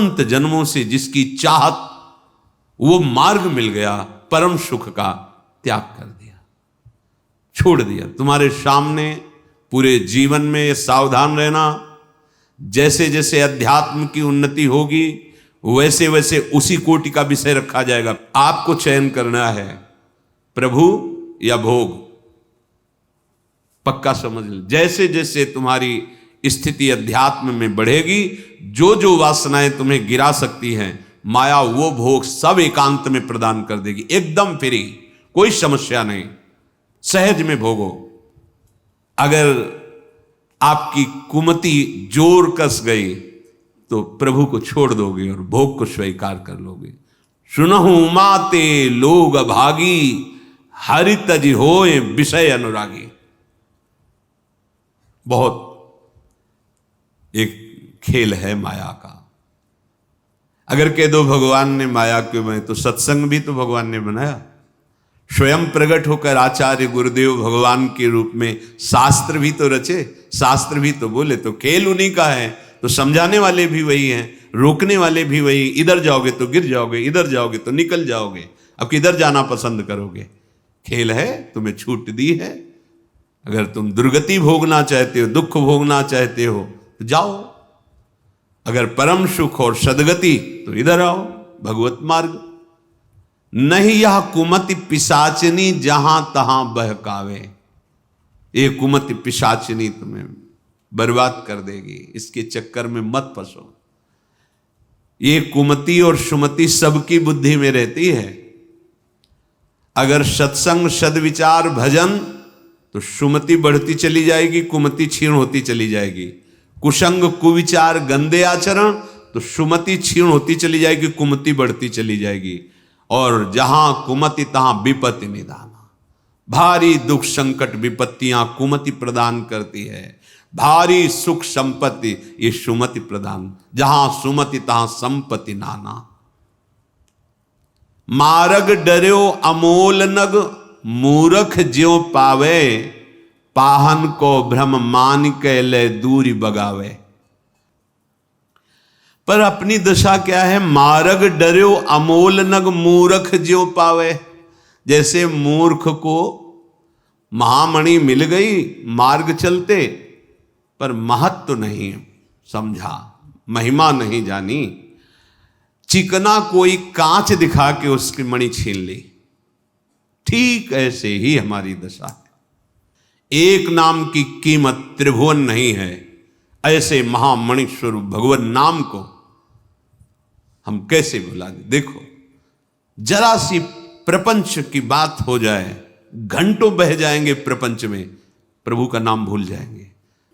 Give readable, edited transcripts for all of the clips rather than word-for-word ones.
अनंत जन्मों से जिसकी चाहत, वो मार्ग मिल गया, परम सुख का त्याग कर दिया, छोड़ दिया। तुम्हारे सामने पूरे जीवन में ये सावधान रहना, जैसे जैसे अध्यात्म की उन्नति होगी वैसे वैसे उसी कोटि का विषय रखा जाएगा। आपको चयन करना है प्रभु या भोग, पक्का समझ लो। जैसे जैसे तुम्हारी स्थिति अध्यात्म में बढ़ेगी, जो जो वासनाएं तुम्हें गिरा सकती हैं, माया वो भोग सब एकांत में प्रदान कर देगी, एकदम फ्री, कोई समस्या नहीं, सहज में भोगो। अगर आपकी कुमति जोर कस गई तो प्रभु को छोड़ दोगे और भोग को स्वीकार कर लोगे। सुनहु माते लोग अभागी, हरि तज होए विषय अनुरागी। बहुत एक खेल है माया का। अगर कह दो भगवान ने माया क्यों बनाई, तो सत्संग भी तो भगवान ने बनाया। स्वयं प्रकट होकर आचार्य गुरुदेव भगवान के रूप में शास्त्र भी तो रचे, शास्त्र भी तो बोले, तो खेल उन्हीं का है, तो समझाने वाले भी वही हैं, रोकने वाले भी वही। इधर जाओगे तो गिर जाओगे, इधर जाओगे तो निकल जाओगे, अब किधर जाना पसंद करोगे? खेल है, तुम्हें छूट दी है। अगर तुम दुर्गति भोगना चाहते हो, दुख भोगना चाहते हो तो जाओ, अगर परम सुख और सदगति तो इधर आओ, भगवत मार्ग। नहीं यह कुमति पिशाचिनी जहां तहां बहकावे। ये कुमति पिशाचिनी तुम्हें बर्बाद कर देगी, इसके चक्कर में मत फंसो। ये कुमति और सुमति सबकी बुद्धि में रहती है। अगर सत्संग, सद्विचार, भजन, तो सुमति बढ़ती चली जाएगी, कुमति क्षीण होती चली जाएगी। कुसंग, कुविचार, गंदे आचरण, तो सुमति क्षीण होती चली जाएगी, कुमति बढ़ती चली जाएगी। और जहां कुमति तहां विपत्ति निदाना। भारी दुख संकट विपत्तियां कुमति प्रदान करती है, भारी सुख संपत्ति ये सुमति प्रदान। जहां सुमति तहां संपत्ति नाना। मार्ग डर्यो अमोल नग, मूरख ज्यों पावे, पाहन को भ्रम मान के ले दूरी बगावे। पर अपनी दशा क्या है? मार्ग डर्यो अमोल नग, मूर्ख ज्यों पावे। जैसे मूर्ख को महामणि मिल गई मार्ग चलते, पर महत्व नहीं समझा, महिमा नहीं जानी, चिकना कोई कांच दिखा के उसकी मणि छीन ली। ठीक ऐसे ही हमारी दशा है। एक नाम की कीमत त्रिभुवन नहीं है, ऐसे महामणि स्वरूप भगवान नाम को हम कैसे भुला दें? देखो, जरा सी प्रपंच की बात हो जाए, घंटों बह जाएंगे प्रपंच में, प्रभु का नाम भूल जाएंगे।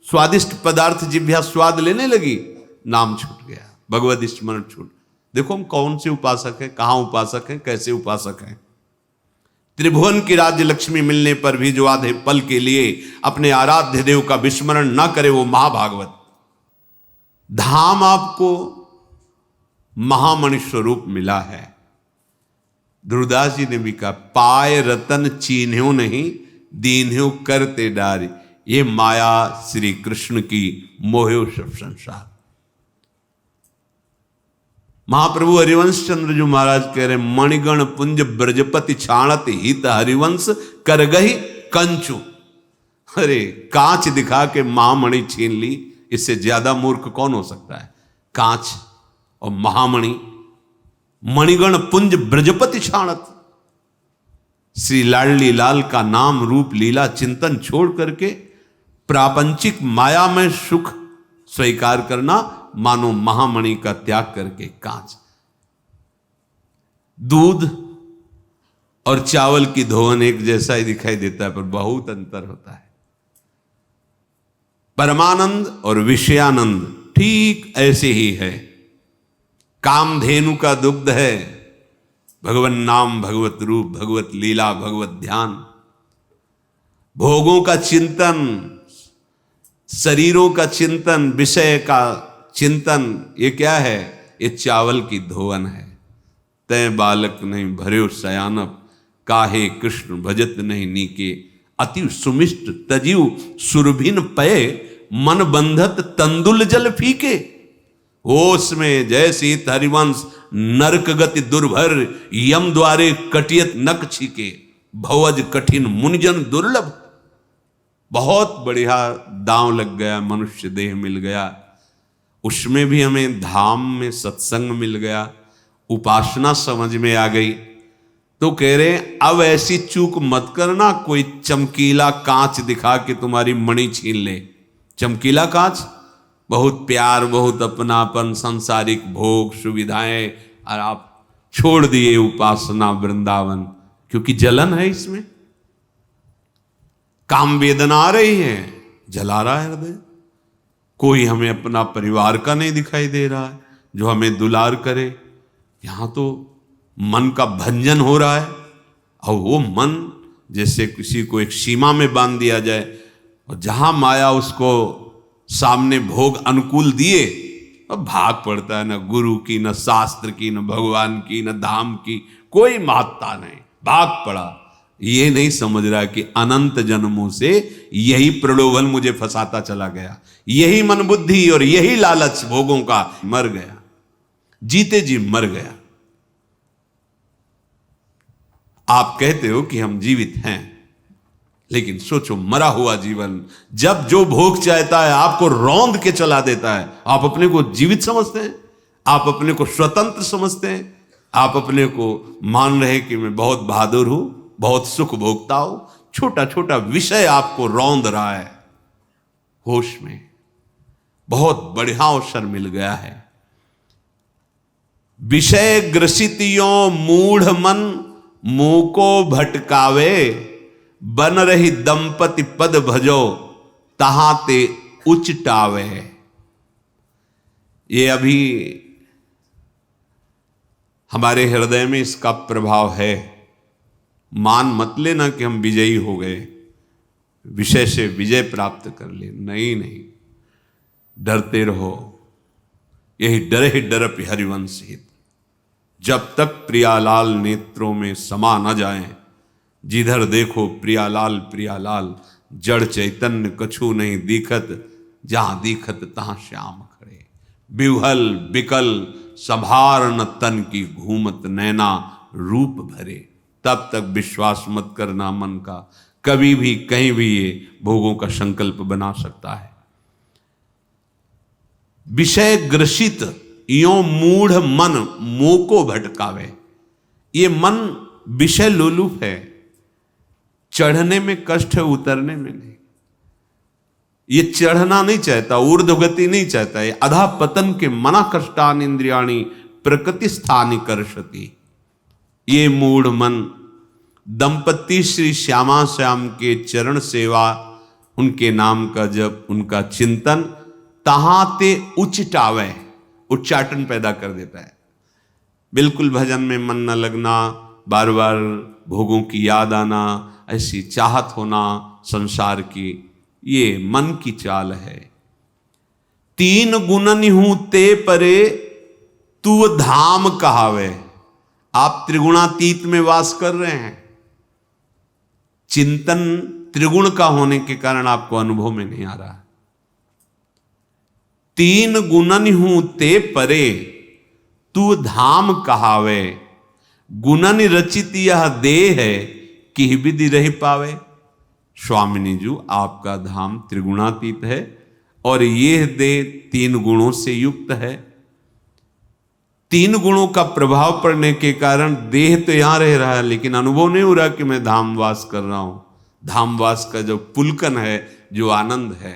स्वादिष्ट पदार्थ जिह्वा स्वाद लेने लगी, नाम छूट गया, भगवद स्मरण छूट। देखो हम कौन से उपासक हैं, कहां उपासक हैं, कैसे उपासक हैं। त्रिभुवन की राज्य लक्ष्मी मिलने पर भी जो आधे पल के लिए अपने आराध्य देव का विस्मरण न करे, वो महाभागवत। धाम आपको महामणि स्वरूप मिला है। ध्रुवदास जी ने भी कहा, पाए रतन चीन्ह्यो नहीं, दीन्ह्यो करते डारी। ये माया श्री कृष्ण की मोह्यो सब संसार। महाप्रभु हरिवंश चंद्र जी महाराज कह रहे, मणिगण पुंज ब्रजपति छाणत हित हरिवंश कर गही कंचु। अरे कांच दिखा के महामणि छीन ली, इससे ज्यादा मूर्ख कौन हो सकता है? कांच और महामणि। मणिगण पुंज ब्रजपति छाणत, श्री लाडली लाल का नाम रूप लीला चिंतन छोड़ करके प्रापंचिक माया में सुख स्वीकार करना, मानो महामणि का त्याग करके कांच। दूध और चावल की धोवन एक जैसा ही दिखाई देता है, पर बहुत अंतर होता है। परमानंद और विषयानंद ठीक ऐसे ही है। कामधेनु का दुग्ध है भगवन नाम, भगवत रूप, भगवत लीला, भगवत ध्यान। भोगों का चिंतन, शरीरों का चिंतन, विषय का चिंतन, ये क्या है? ये चावल की धोवन है। तय बालक नहीं भर्यो सयानप, काहे कृष्ण भजत नहीं नीके। अति सुमिष्ट तजीव सुरभिन पय, मन बंधत तंदुल जल फीके। होश में जैसे हरिवंश नरक गति दुर्भर यम द्वारे कटियत नक छिके भवज कठिन मुनिजन दुर्लभ। बहुत बढ़िया दांव लग गया, मनुष्य देह मिल गया, उसमें भी हमें धाम में सत्संग मिल गया, उपासना समझ में आ गई। तो कह रहे अब ऐसी चूक मत करना कोई चमकीला कांच दिखा के तुम्हारी मणि छीन ले। चमकीला कांच, बहुत प्यार, बहुत अपनापन, सांसारिक भोग सुविधाएं, और आप छोड़ दिए उपासना वृंदावन, क्योंकि जलन है इसमें, काम वेदना आ रही है, जला रहा है हृदय। कोई हमें अपना परिवार का नहीं दिखाई दे रहा है जो हमें दुलार करे। यहां तो मन का भंजन हो रहा है, और वो मन जैसे किसी को एक सीमा में बांध दिया जाए, और जहां माया उसको सामने भोग अनुकूल दिए अब भाग पड़ता है। न गुरु की, न शास्त्र की, न भगवान की, न धाम की कोई महत्ता नहीं, भाग पड़ा। ये नहीं समझ रहा कि अनंत जन्मों से यही प्रलोभन मुझे फंसाता चला गया, यही मन बुद्धि और यही लालच भोगों का मर गया, जीते जी मर गया। आप कहते हो कि हम जीवित हैं, लेकिन सोचो मरा हुआ जीवन, जब जो भोग चाहता है आपको रौंद के चला देता है, आप अपने को जीवित समझते हैं, आप अपने को स्वतंत्र समझते हैं, आप अपने को मान रहे कि मैं बहुत बहादुर हूं, बहुत सुख भोगता हूं। छोटा छोटा विषय आपको रौंद रहा है। होश में बहुत बढ़िया अवसर मिल गया है। विषय ग्रसितियों मूढ़ मन मुंह को भटकावे, बन रही दंपति पद भजो तहां ते उचटावे। ये अभी हमारे हृदय में इसका प्रभाव है। मान मत लेना कि हम विजयी हो गए, विषय से विजय प्राप्त कर ले, नहीं नहीं, डरते रहो। यही डरे ही डरप हरिवंश हित, जब तक प्रियालाल नेत्रों में समा न जाए। जिधर देखो प्रियालाल प्रियालाल, जड़ चैतन्य कछु नहीं दिखत, जहां दिखत तहां श्याम खड़े। बिवहल बिकल संभार न तन की घूमत नैना रूप भरे। तब तक विश्वास मत करना मन का, कभी भी कहीं भी ये भोगों का संकल्प बना सकता है। विषय ग्रसित यो मूढ़ मन मुंह को भटकावे। ये मन विषय लोलुप है, चढ़ने में कष्ट है, उतरने में नहीं। ये चढ़ना नहीं चाहता, ऊर्ध्वगति नहीं चाहता, ये अधा पतन के मना कष्टान इंद्रियाणी प्रकृति स्थानी करशति। ये मूढ़ मन दंपति श्री श्यामा श्याम के चरण सेवा, उनके नाम का जप, उनका चिंतन तहां ते उचटावे, उच्चाटन पैदा कर देता है। बिल्कुल भजन में मन न लगना, बार बार भोगों की याद आना, ऐसी चाहत होना संसार की, ये मन की चाल है। तीन गुणन हूं ते परे तू धाम कहावे। आप त्रिगुणातीत में वास कर रहे हैं, चिंतन त्रिगुण का होने के कारण आपको अनुभव में नहीं आ रहा। तीन गुणन हूं ते परे तू धाम कहावे, गुणन रचित यह देह है कि विधि रही पावे। स्वामिनी जी, आपका धाम त्रिगुणातीत है और यह देह तीन गुणों से युक्त है। तीन गुणों का प्रभाव पड़ने के कारण देह तो यहां रह रहा है, लेकिन अनुभव नहीं हो रहा कि मैं धामवास कर रहा हूं। धामवास का जो पुलकन है, जो आनंद है,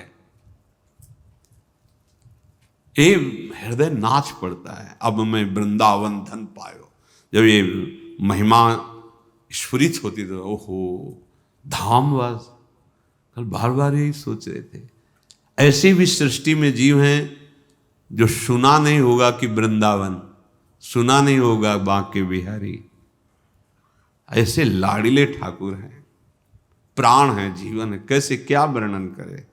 ये हृदय नाच पड़ता है। अब मैं वृंदावन धन पायो, जब ये महिमा स्फुरित होती तो ओहो धामवास। कल बार बार यही सोच रहे थे, ऐसी भी सृष्टि में जीव हैं जो सुना नहीं होगा कि वृंदावन, सुना नहीं होगा बांके बिहारी। ऐसे लाड़िले ठाकुर हैं, प्राण है, जीवन है, कैसे क्या वर्णन करे।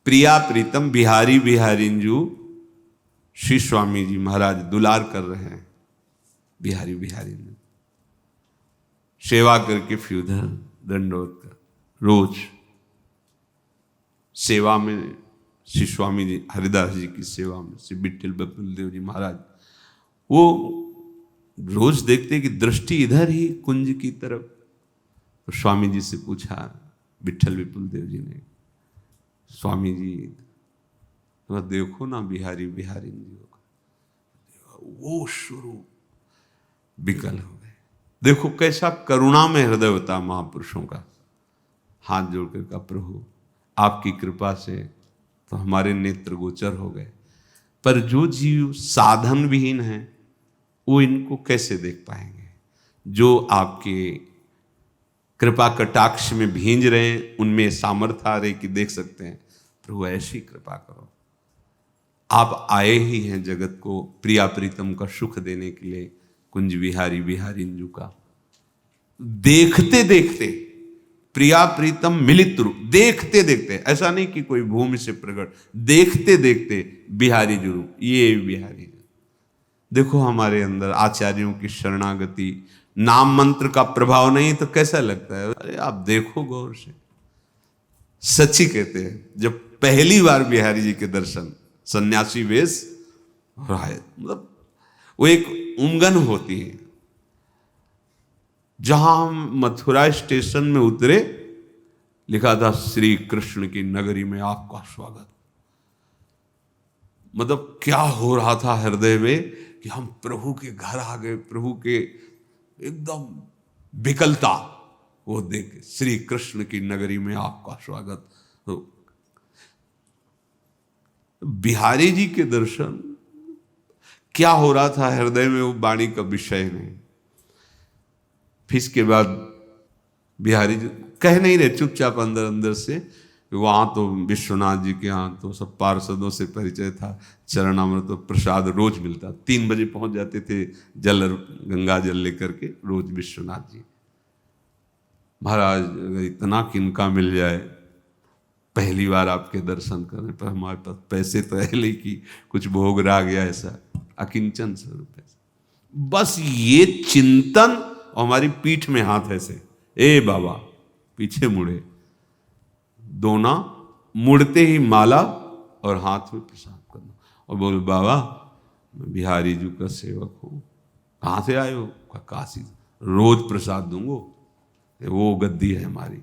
प्रिया प्रीतम बिहारी बिहारिंजू श्री स्वामी जी महाराज दुलार कर रहे हैं। बिहारी बिहारी सेवा करके फ्यूधर दंडोत कर, रोज सेवा में श्री स्वामी जी हरिदास जी की सेवा में, श्री विट्ठल बपिल देव जी महाराज, वो रोज देखते कि दृष्टि इधर ही कुंज की तरफ। तो स्वामी जी से पूछा विट्ठल विपुल देव जी ने, स्वामी जी तो देखो ना बिहारी बिहारी जी का वो शुरू विकल हो गए। देखो कैसा करुणा में हृदय होता महापुरुषों का। हाथ जोड़कर का प्रभु आपकी कृपा से तो हमारे नेत्र गोचर हो गए, पर जो जीव साधन विहीन है वो इनको कैसे देख पाएंगे। जो आपके कृपा कटाक्ष में भींज रहे हैं उनमें सामर्थ्य आ रही कि देख सकते हैं। प्रभु ऐसी कृपा करो। आप आए ही हैं जगत को प्रिया प्रीतम का सुख देने के लिए, कुंज विहारी बिहारी इंजू का। देखते देखते प्रिया प्रीतम मिलित रूप, देखते देखते, ऐसा नहीं कि कोई भूमि से प्रकट, देखते देखते बिहारी जो रूप, ये बिहारी। देखो हमारे अंदर आचार्यों की शरणागति, नाम मंत्र का प्रभाव नहीं तो कैसा लगता है। अरे आप देखो गौर से, सच्ची कहते हैं जब पहली बार बिहारी जी के दर्शन, सन्यासी वेश और आए, मतलब वो एक उमंगन होती है। जहां हम मथुरा स्टेशन में उतरे, लिखा था श्री कृष्ण की नगरी में आपका स्वागत। मतलब क्या हो रहा था हृदय में कि हम प्रभु के घर आ गए। प्रभु के एकदम विकलता वो देख, श्री कृष्ण की नगरी में आपका स्वागत। तो बिहारी जी के दर्शन, क्या हो रहा था हृदय में वो वाणी का विषय नहीं। फिर इसके बाद बिहारी जी कह नहीं रहे, चुपचाप अंदर अंदर से, वहां तो विश्वनाथ जी के यहाँ तो सब पार्षदों से परिचय था, चरणामृत तो प्रसाद रोज मिलता। 3 बजे पहुंच जाते थे जल, गंगा जल लेकर के रोज विश्वनाथ जी। महाराज अगर इतना किनका मिल जाए, पहली बार आपके दर्शन करने पर हमारे पास पैसे तो है नहीं कि कुछ भोग रहा गया, ऐसा अकिंचन स्वरूप है। बस ये चिंतन और हमारी पीठ में हाथ ऐसे, ए बाबा पीछे मुड़े, दोना मुड़ते ही माला और हाथ में प्रसाद करना और बोल बाबा मैं बिहारी जी का सेवक हूँ। कहाँ से आए हो? काशी। रोज प्रसाद दूंगो, वो गद्दी है हमारी।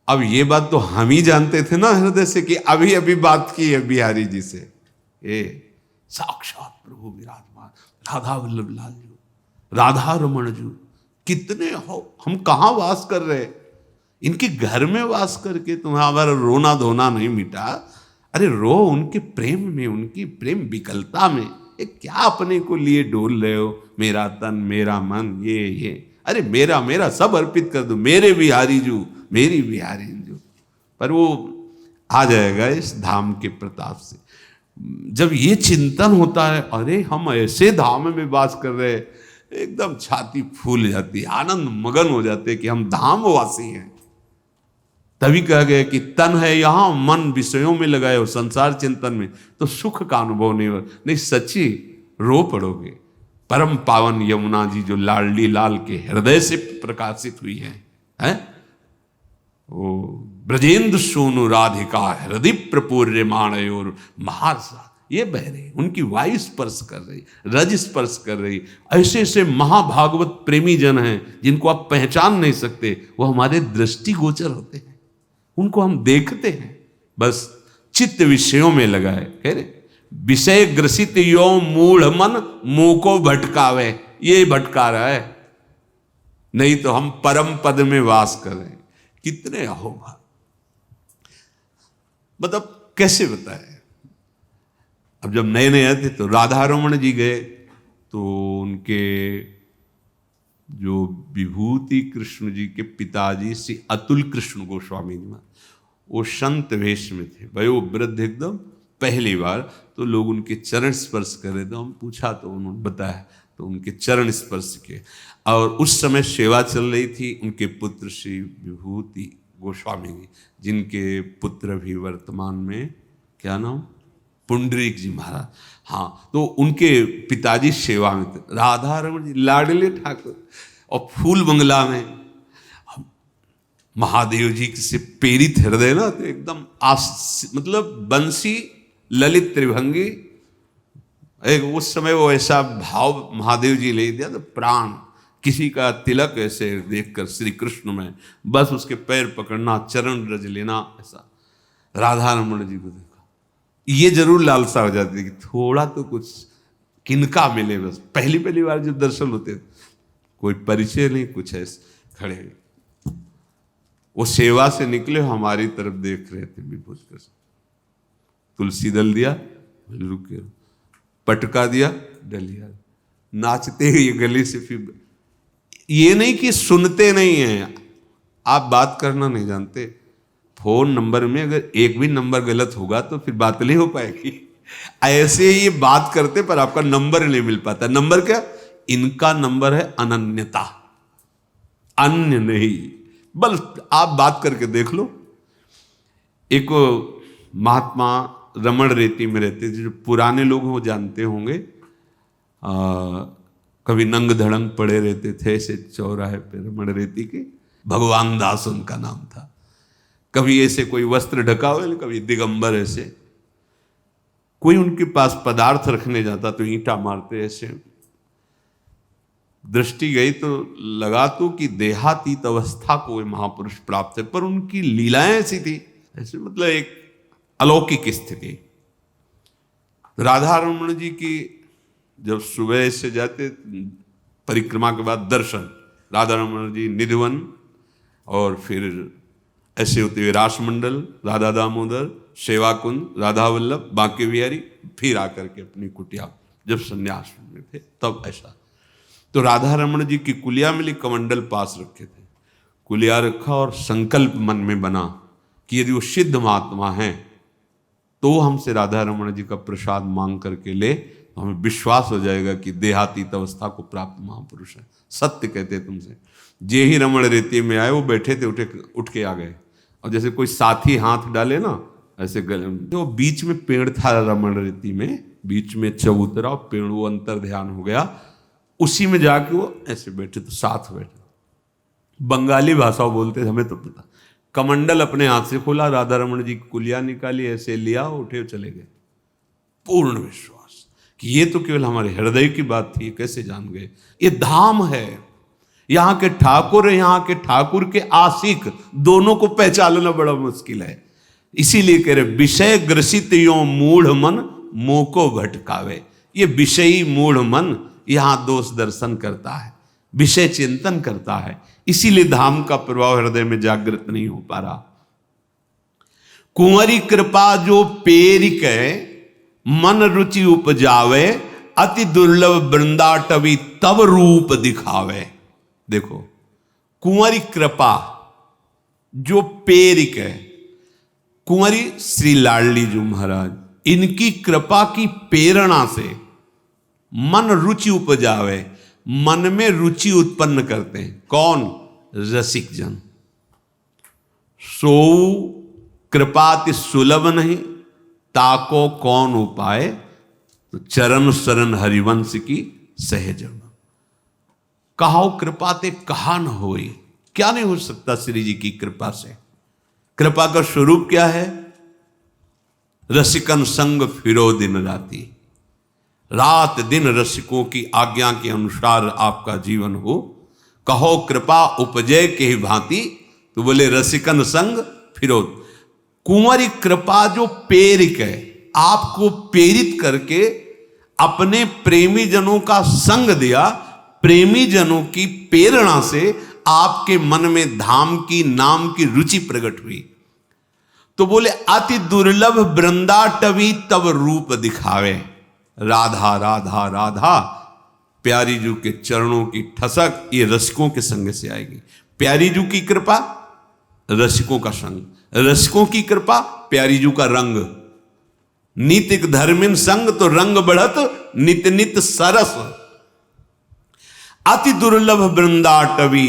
अब ये बात तो हम ही जानते थे ना हृदय से कि अभी अभी बात की है बिहारी जी से। साक्षात प्रभु विराजमान राधा वल्लभ लाल जी, राधा रमण जी, कितने हो, हम कहाँ वास कर रहे, इनके घर में वास करके तुम्हारा रोना धोना नहीं मिटा। अरे रो उनके प्रेम में, उनकी प्रेम विकलता में। ये क्या अपने को लिए डोल रहे हो, मेरा तन मेरा मन ये अरे मेरा मेरा सब अर्पित कर दो, मेरे बिहारी जू मेरी बिहारी जू। पर वो आ जाएगा इस धाम के प्रताप से। जब ये चिंतन होता है, अरे हम ऐसे धाम में वास कर रहे हैं, एकदम छाती फूल जाती है, आनंद मगन हो जाते हैं कि हम धामवासी हैं। तभी कहा गया कि तन है यहाँ, मन विषयों में लगाए हो, संसार चिंतन में, तो सुख का अनुभव नहीं हो। नहीं सच्ची रो पड़ोगे। परम पावन यमुना जी जो लाडली लाल के हृदय से प्रकाशित हुई है? वो ब्रजेंद्र सोनु राधिका हृदय प्रपूर्य माणयोर महारसा, ये बह रही, उनकी वायु स्पर्श कर रही, रज स्पर्श कर रही। ऐसे ऐसे महाभागवत प्रेमी जन हैं जिनको आप पहचान नहीं सकते, वो हमारे दृष्टि गोचर होते हैं, उनको हम देखते हैं। बस चित्त विषयों में लगाए, कह रहे विषय ग्रसित यो मूढ़ मन मुंह को भटकावे, ये भटका रहा है, नहीं तो हम परम पद में वास कर रहे हैं। कितने अहोभाग, मतलब कैसे बताए। अब जब नए नए आए थे तो राधा रमण जी गए, तो उनके जो विभूति कृष्ण जी के पिताजी श्री अतुल कृष्ण गोस्वामी जी, वो संत वेश में थे, भाई वो वृद्ध एकदम। पहली बार तो लोग उनके चरण स्पर्श कर रहे थे, हम पूछा तो उन्होंने बताया, तो उनके चरण स्पर्श के। और उस समय सेवा चल रही थी उनके पुत्र श्री विभूति गोस्वामी जी, जिनके पुत्र भी वर्तमान में, क्या नाम, पुंडरीक जी महाराज। हाँ, तो उनके पिताजी सेवा में थे, राधा रमण जी लाडले ठाकुर, और फूल बंगला में। महादेव जी से प्रेरित हृदय ना, तो एकदम मतलब बंसी ललित त्रिभंगी, एक उस समय वो ऐसा भाव महादेव जी ले दिया, तो प्राण किसी का तिलक ऐसे देखकर श्री कृष्ण में बस उसके पैर पकड़ना, चरण रज लेना, ऐसा राधा रमण जी को देखा, ये जरूर लालसा हो जाती है कि थोड़ा तो कुछ किनका मिले। बस पहली पहली बार जब दर्शन होते, कोई परिचय नहीं, कुछ ऐसे खड़े, वो सेवा से निकले हमारी तरफ देख रहे थे विभूज कर, तुलसी दल दिया रुके, पटका दिया डलिया, नाचते हुए गले से, फिर ये नहीं कि सुनते नहीं हैं, आप बात करना नहीं जानते, फोन नंबर में अगर एक भी नंबर गलत होगा तो फिर बात नहीं हो पाएगी। ऐसे ये बात करते पर आपका नंबर नहीं मिल पाता। नंबर क्या? इनका नंबर है अनन्यता, अन्य नहीं। बस आप बात करके देख लो। एक महात्मा रमण रेती में रहते थे, जो पुराने लोग वो जानते होंगे, कभी नंग धड़ंग पड़े रहते थे ऐसे चौराहे पे रमण रेती के, भगवान दास उनका नाम था। कभी ऐसे कोई वस्त्र ढका हुआ, कभी दिगंबर, ऐसे कोई उनके पास पदार्थ रखने जाता तो ईंटा मारते ऐसे। दृष्टि गई तो लगा तो कि देहातीत अवस्था को वे महापुरुष प्राप्त है, पर उनकी लीलाएं ऐसी थी, ऐसे मतलब एक अलौकिक स्थिति। राधा रमण जी की जब सुबह से जाते परिक्रमा के बाद दर्शन, राधा रमण जी निधिवन, और फिर ऐसे होते हुए रासमंडल, राधा दामोदर, सेवा कुंज, राधा वल्लभ, बांके बिहारी, फिर आकर के अपनी कुटिया, जब संन्यास में थे तब ऐसा। तो राधा रमण जी की कुलिया मिली, कमंडल पास रखे थे, कुलिया रखा और संकल्प मन में बना कि यदि वो सिद्ध महात्मा हैं तो हमसे राधा रमण जी का प्रसाद मांग करके ले, तो हमें विश्वास हो जाएगा कि देहातीत अवस्था को प्राप्त महापुरुष है। सत्य कहते तुमसे। जे ही रमण रेती में आए, वो बैठे थे, उठ के आ गए, और जैसे कोई साथी हाथ डाले ना ऐसे गले, तो बीच में पेड़ था रमण रेती में, बीच में चबूतरा और पेड़, वो अंतर ध्यान हो गया, उसी में जाके वो ऐसे बैठे, तो साथ बैठे। बंगाली भाषा बोलते थे, हमें तो पता। कमंडल अपने हाथ से खोला, राधा रमण जी की कुलिया निकाली, ऐसे लिया, उठे चले गए। पूर्ण विश्वास कि ये तो केवल हमारे हृदय की बात थी, कैसे जान गए? ये धाम है, यहाँ के ठाकुर, यहाँ के ठाकुर के आशिक, दोनों को पहचानना बड़ा मुश्किल है। इसीलिए कह रहे विषय ग्रसित यो मूढ़ मन मोको भटकावे। ये विषयी मूढ़ मन यहाँ दोष दर्शन करता है, विषय चिंतन करता है, इसीलिए धाम का प्रभाव हृदय में जागृत नहीं हो पा रहा। कुंवरी कृपा जो पेरिक मन रुचि उपजावे, अति दुर्लभ वृंदाटवी तब रूप दिखावे। देखो, कुंवरी कृपा जो पेरिक है, कुंवरी श्री लाडली जी महाराज, इनकी कृपा की प्रेरणा से मन रुचि उपजावे, मन में रुचि उत्पन्न करते हैं। कौन? रसिक जन। सो कृपाति सुलभ नहीं, ताको कौन उपाय, तो चरण शरण हरिवंश की सहज। कहाओ कृपा ते कहा न होई, क्या नहीं हो सकता श्री जी की कृपा से। कृपा का स्वरूप क्या है? रसिकन संग फिरो दिन राती, रात दिन रसिकों की आज्ञा के अनुसार आपका जीवन हो। कहो कृपा उपजय के ही भांति, तो बोले रसिकन संग फिरो। कुंवरी कृपा जो प्रेरिक है, आपको प्रेरित करके अपने प्रेमी जनों का संग दिया, प्रेमी जनों की प्रेरणा से आपके मन में धाम की, नाम की रुचि प्रकट हुई। तो बोले अति दुर्लभ वृंदाटवी तब रूप दिखावे। राधा राधा राधा, प्यारी जू के चरणों की ठसक ये रसिकों के संग से आएगी। प्यारी जू की कृपा, रसिकों का संग, रसिकों की कृपा, प्यारी जू का रंग। नीतिक धर्मिन संग तो रंग बढ़त, नित नित सरस। अति दुर्लभ वृंदाटवी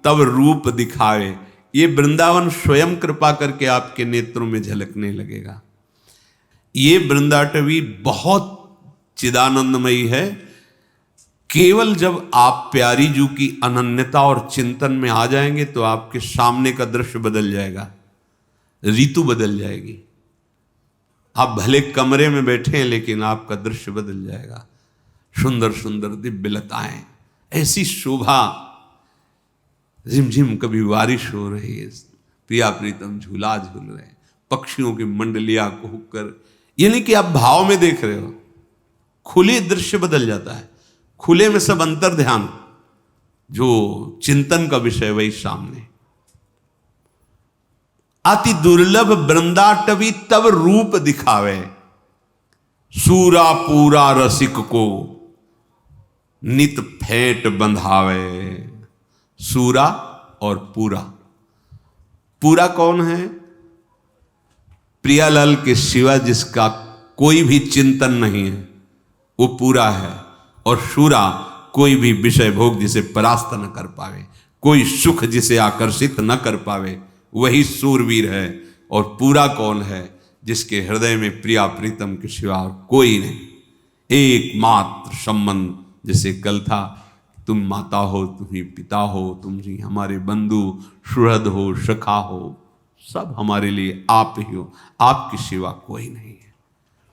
तब रूप दिखावे। ये वृंदावन स्वयं कृपा करके आपके नेत्रों में झलकने लगेगा। ये वृंदाटवी बहुत चिदानंदमयी है। केवल जब आप प्यारी जू की अनन्यता और चिंतन में आ जाएंगे तो आपके सामने का दृश्य बदल जाएगा, ऋतु बदल जाएगी। आप भले कमरे में बैठे हैं लेकिन आपका दृश्य बदल जाएगा। सुंदर सुंदर दिव्य लताएं, ऐसी शोभा, झिमझिम कभी बारिश हो रही है, प्रिया प्रीतम झूला झूल रहे हैं, पक्षियों की मंडलियां कुहकर, यानी कि आप भाव में देख रहे हो, खुले दृश्य बदल जाता है। खुले में सब अंतर ध्यान, जो चिंतन का विषय वही सामने। अति दुर्लभ वृंदाटवी तब रूप दिखावे, सूरा पूरा रसिक को नित फेंट बंधावे। सूरा और पूरा, पूरा कौन है? प्रियालाल के सिवा जिसका कोई भी चिंतन नहीं है वो पूरा है, और शूरा कोई भी विषय भोग जिसे परास्त न कर पावे, कोई सुख जिसे आकर्षित न कर पावे, वही सूरवीर है। और पूरा कौन है? जिसके हृदय में प्रिया प्रीतम के सिवा कोई नहीं, एकमात्र संबंध। जैसे कल था, तुम माता हो, तुम ही पिता हो, तुम ही हमारे बंधु सुहृद हो, सखा हो, सब हमारे लिए आप ही हो, आपके सिवा कोई नहीं है।